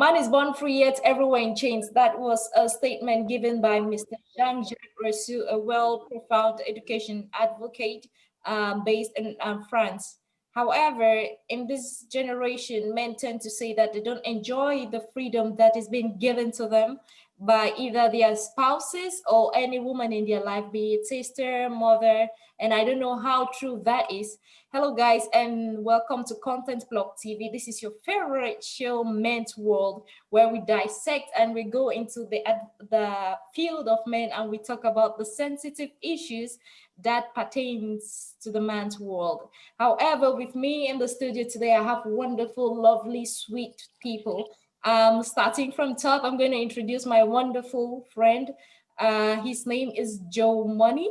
Man is born free yet everywhere in chains. That was a statement given by Mr. Jean-Jacques Rousseau, a well-profiled education advocate based in France. However, in this generation, men tend to say that they don't enjoy the freedom that is being given to them by either their spouses or any woman in their life, be it sister, mother, and I don't know how true that is. Hello, guys, and welcome to Content Block TV. This is your favorite show, Men's World, where we dissect and we go into the field of men and we talk about the sensitive issues that pertains to the man's world. However, with me in the studio today, I have wonderful, lovely, sweet people. Starting from top, I'm going to introduce my wonderful friend. His name is Joe Money,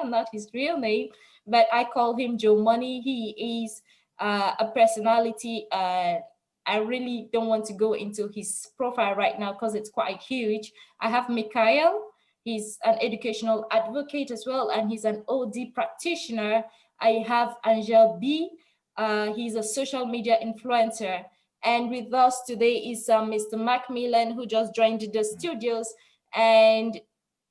not his real name, but I call him Joe Money. He is a personality. I really don't want to go into his profile right now because it's quite huge. I have Mikhail. He's an educational advocate as well, and he's an OD practitioner. I have Angel B. He's a social media influencer. And with us today is Mr. Macmillan, who just joined the studios, and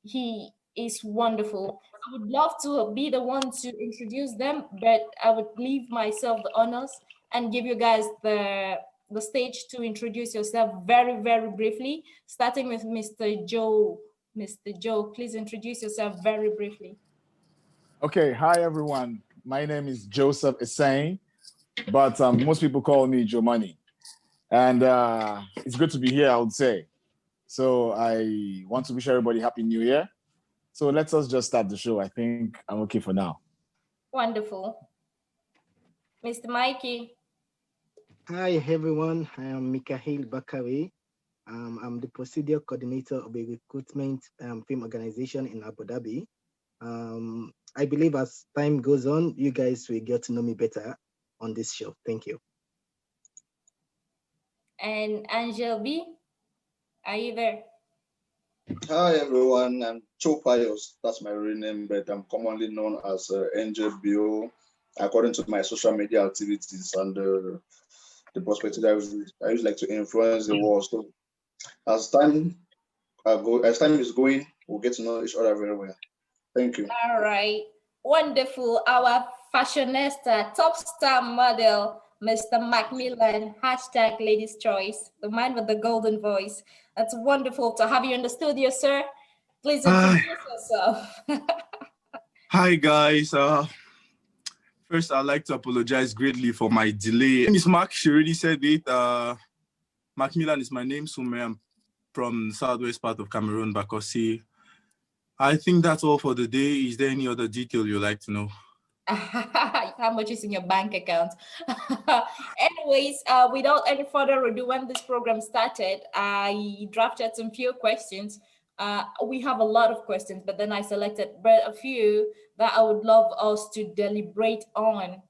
he is wonderful. I would love to be the one to introduce them, but I would leave myself the honors and give you guys the stage to introduce yourself very, very briefly, starting with Mr. Joe. Mr. Joe, please introduce yourself very briefly. Okay, hi everyone. My name is Joseph Essayne, but most people call me Joe Money. And it's good to be here, I would say. So I want to wish everybody Happy New Year. So let us just start the show. I think I'm okay for now. Wonderful. Mr. Mikey. Hi everyone, I am Mikhail Bakari. I'm the procedure coordinator of a recruitment film organization in Abu Dhabi. I believe as time goes on, you guys will get to know me better on this show. Thank you. And Angel B, are you there? Hi everyone, I'm Chopayos. That's my real name, but I'm commonly known as Angel Bio, according to my social media activities and the perspective I usually like to influence the world. So as time is going, we'll get to know each other very well. Thank you. All right, wonderful. Our fashionista, top star model, Mr. Macmillan, hashtag Ladies Choice, the man with the golden voice. That's wonderful to have you in the studio, sir. Please introduce yourself. Hi, guys. First, I'd like to apologize greatly for my delay. My name is Mark. She already said it. Macmillan is my name. I'm from the southwest part of Cameroon, Bakosi. I think that's all for the day. Is there any other detail you'd like to know? How much is in your bank account? Anyways, without any further ado, when this program started, I drafted some few questions. We have a lot of questions, but then I selected a few that I would love us to deliberate on.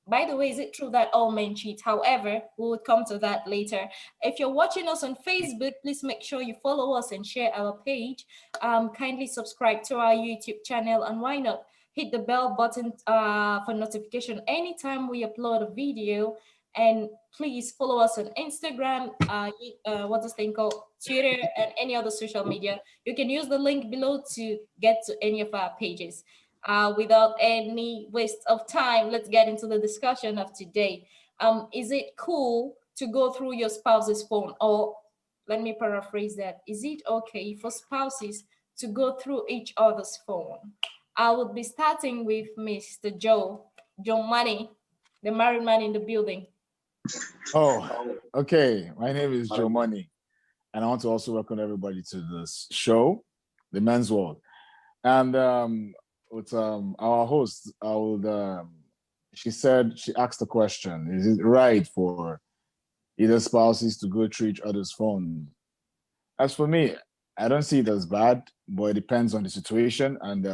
By the way, is it true that all men cheat? However, we will come to that later. If you're watching us on Facebook, please make sure you follow us and share our page. Kindly subscribe to our YouTube channel, and why not hit the bell button for notification anytime we upload a video. And please follow us on Instagram, what's this thing called, Twitter, and any other social media. You can use the link below to get to any of our pages. Without any waste of time, let's get into the discussion of today. Is it cool to go through your spouse's phone? Or let me paraphrase that. Is it okay for spouses to go through each other's phone? I will be starting with Mr. Joe Money, the married man in the building. Oh, okay. My name is Joe Money, and I want to also welcome everybody to this show, The Men's World. And with our host, she asked the question, is it right for either spouses to go through each other's phone? As for me, I don't see it as bad, but it depends on the situation and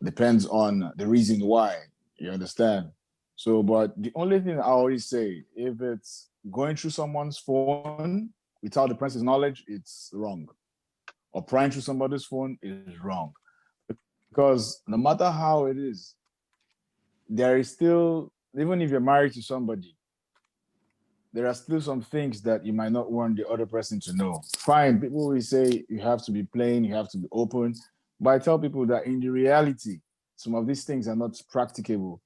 depends on the reason why, you understand? So, but the only thing I always say, if it's going through someone's phone without the person's knowledge, it's wrong. Or prying through somebody's phone is wrong. Because no matter how it is, there is still, even if you're married to somebody, there are still some things that you might not want the other person to know. Fine, people will say you have to be plain, you have to be open, but I tell people that in the reality, some of these things are not practicable.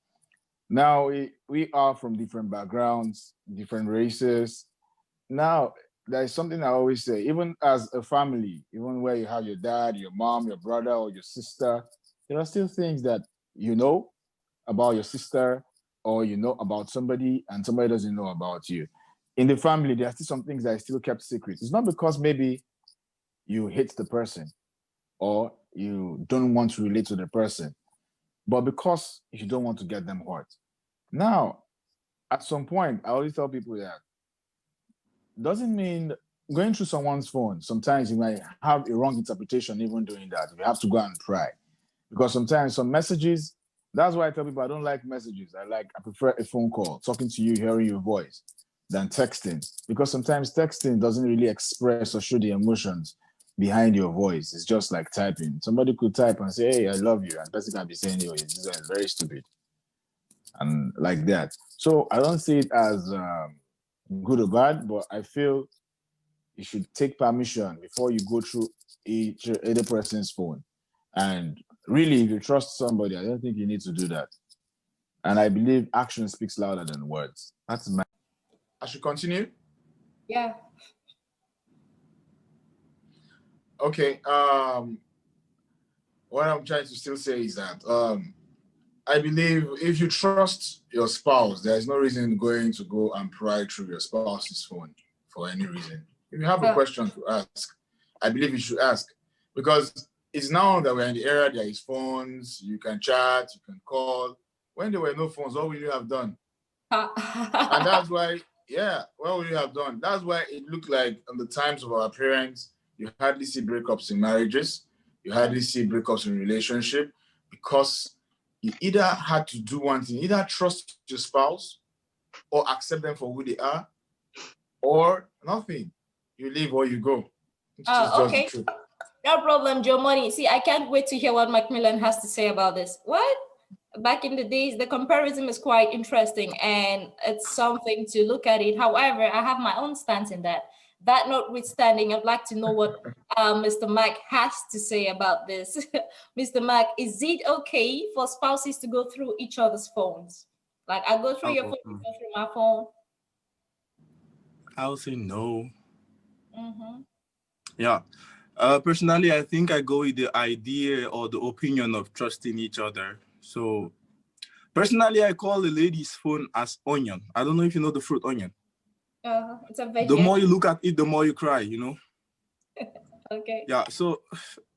Now we are from different backgrounds, different races. Now there's something I always say, even as a family, even where you have your dad, your mom, your brother, or your sister, there are still things that you know about your sister or you know about somebody and somebody doesn't know about you. In the family, there are still some things that are still kept secret. It's not because maybe you hate the person or you don't want to relate to the person, but because you don't want to get them hurt. Now, at some point, I always tell people that doesn't mean going through someone's phone. Sometimes you might have a wrong interpretation even doing that. You have to go and try because sometimes some messages. That's why I tell people I don't like messages. I prefer a phone call, talking to you, hearing your voice, than texting because sometimes texting doesn't really express or show the emotions behind your voice. It's just like typing. Somebody could type and say, "Hey, I love you," and the person can be saying, "Oh, this is very stupid," and like that. So I don't see it as good or bad, but I feel you should take permission before you go through each other person's phone. And really, if you trust somebody, I don't think you need to do that. And I believe action speaks louder than words. That's my. I should continue. Yeah. Okay. What I'm trying to still say is that I believe if you trust your spouse, there's no reason going to go and pry through your spouse's phone for any reason. If you have a question to ask, I believe you should ask because it's now that we're in the era there is phones, you can chat, you can call. When there were no phones, what would you have done? And that's why, yeah, what would you have done? That's why it looked like in the times of our parents, you hardly see breakups in marriages, you hardly see breakups in relationship because you either had to do one thing, either trust your spouse or accept them for who they are, or nothing. You leave or you go. It's just Okay. the truth. No problem, Joe Money. See, I can't wait to hear what Macmillan has to say about this. What? Back in the days, the comparison is quite interesting and it's something to look at it. However, I have my own stance in that. That notwithstanding, I'd like to know what Mr. Mac has to say about this. Mr. Mac, is it okay for spouses to go through each other's phones? Like I go through your phone, you go through my phone. I would say no. Mm-hmm. Yeah. Personally, I think I go with the idea or the opinion of trusting each other. So personally, I call the lady's phone as onion. I don't know if you know the fruit onion. It's a veggie. The more you look at it, the more you cry, you know? Okay. Yeah, so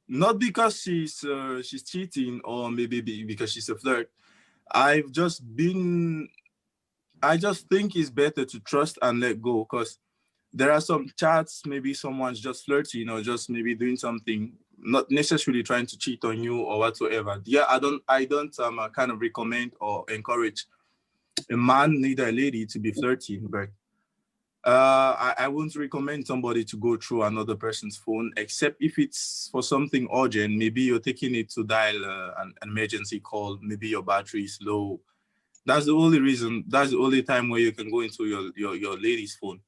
not because she's cheating or maybe because she's a flirt. I just think it's better to trust and let go because there are some chats, maybe someone's just flirting or just maybe doing something, not necessarily trying to cheat on you or whatsoever. Yeah, I don't kind of recommend or encourage a man, neither a lady, to be flirting, but I wouldn't recommend somebody to go through another person's phone, except if it's for something urgent. Maybe you're taking it to dial an emergency call. Maybe your battery is low. That's the only reason. That's the only time where you can go into your lady's phone.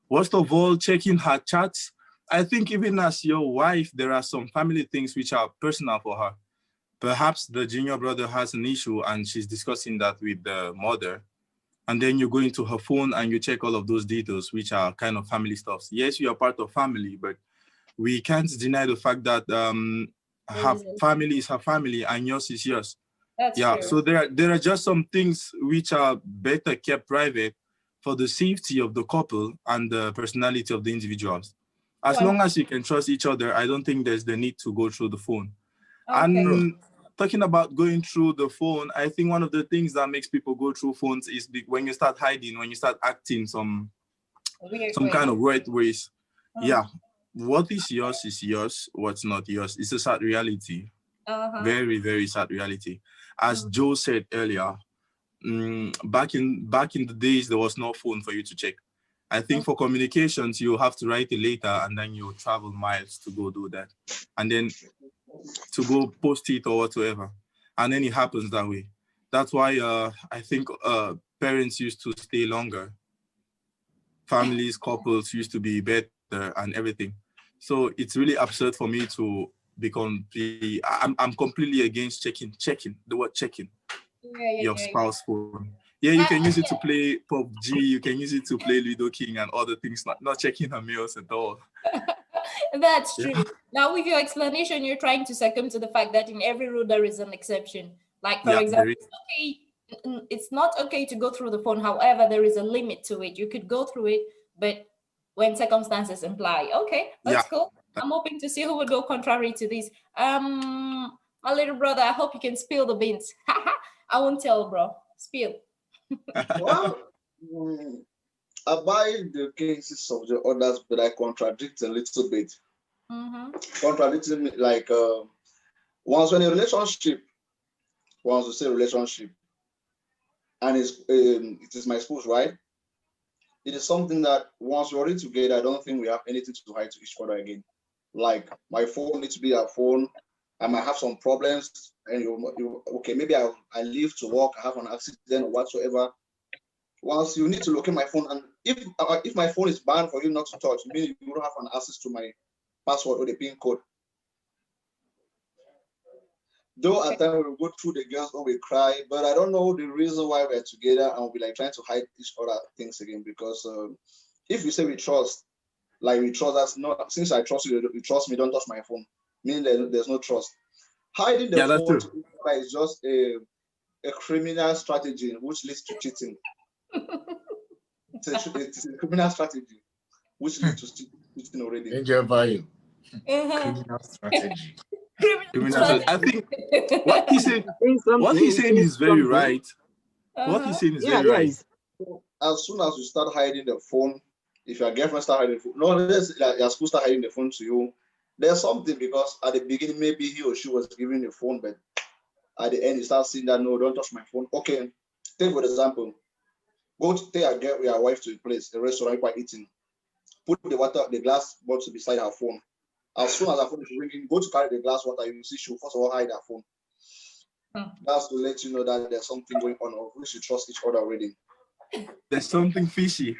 Worst of all, checking her chats. I think even as your wife, there are some family things which are personal for her. Perhaps the junior brother has an issue and she's discussing that with the mother. And then you go into her phone and you check all of those details, which are kind of family stuff. Yes, you are part of family, but we can't deny the fact that her family is her family and yours is yours. That's true. So there are just some things which are better kept private for the safety of the couple and the personality of the individuals. As long as you can trust each other, I don't think there's the need to go through the phone. Okay. And talking about going through the phone, I think one of the things that makes people go through phones is when you start hiding, when you start acting some kind of weird ways. Yeah, what is yours, what's not yours. It's a sad reality. Very, very sad reality. As Joe said earlier, back in the days, there was no phone for you to check. I think for communications, you have to write a letter and then you travel miles to go do that. And then to go post it or whatsoever. And then it happens that way. That's why I think parents used to stay longer. families, couples used to be better and everything. So it's really absurd for me to be completely. I'm completely against checking the word checking your spouse phone. Yeah, you can use it to play PUBG. You can use it to play Ludo King and other things. Not checking her mails at all. That's true. Now, with your explanation, you're trying to succumb to the fact that in every rule there is an exception. Like, for Yeah, example, it's not okay to go through the phone. However, there is a limit to it. You could go through it, but when circumstances imply. Okay, that's cool. I'm hoping to see who would go contrary to this. My little brother, I hope you can spill the beans. I won't tell, bro. Spill. Well, I buy the cases of the others, but I contradict a little bit. Contradicting me, like once when a relationship, once we say relationship, and it is my spouse, right? It is something that once we're already together, I don't think we have anything to hide to each other again. Like my phone needs to be our phone. I might have some problems, and you okay, maybe I leave to work, I have an accident or whatsoever. Once you need to locate my phone, and if my phone is banned for you not to touch, meaning you don't have an access to my password or the PIN code. Though at times we'll go through the girls when we cry, but I don't know the reason why we're together and we'll be like trying to hide each other things again. Because if we say we trust, like we trust us, no, since I trust you, you trust me, don't touch my phone. Meaning there's no trust. Hiding the phone is just a criminal strategy which leads to cheating. It's a criminal strategy which leads to cheating already. Danger value. Criminal strategy. I think what he's saying is very right. What he's saying is very right. As soon as you start hiding the phone, if your girlfriend start hiding the phone, no, let's like your school start hiding the phone to you. There's something, because at the beginning maybe he or she was giving the phone, but at the end you start seeing that no, don't touch my phone. Okay, take for example, go to take your wife to a place, a restaurant by eating. Put the glass bottle beside her phone. As soon as her phone is ringing, go to carry the glass water. You see, she'll first of all hide her phone. That's to let you know that there's something going on, or we should trust each other already. There's something fishy.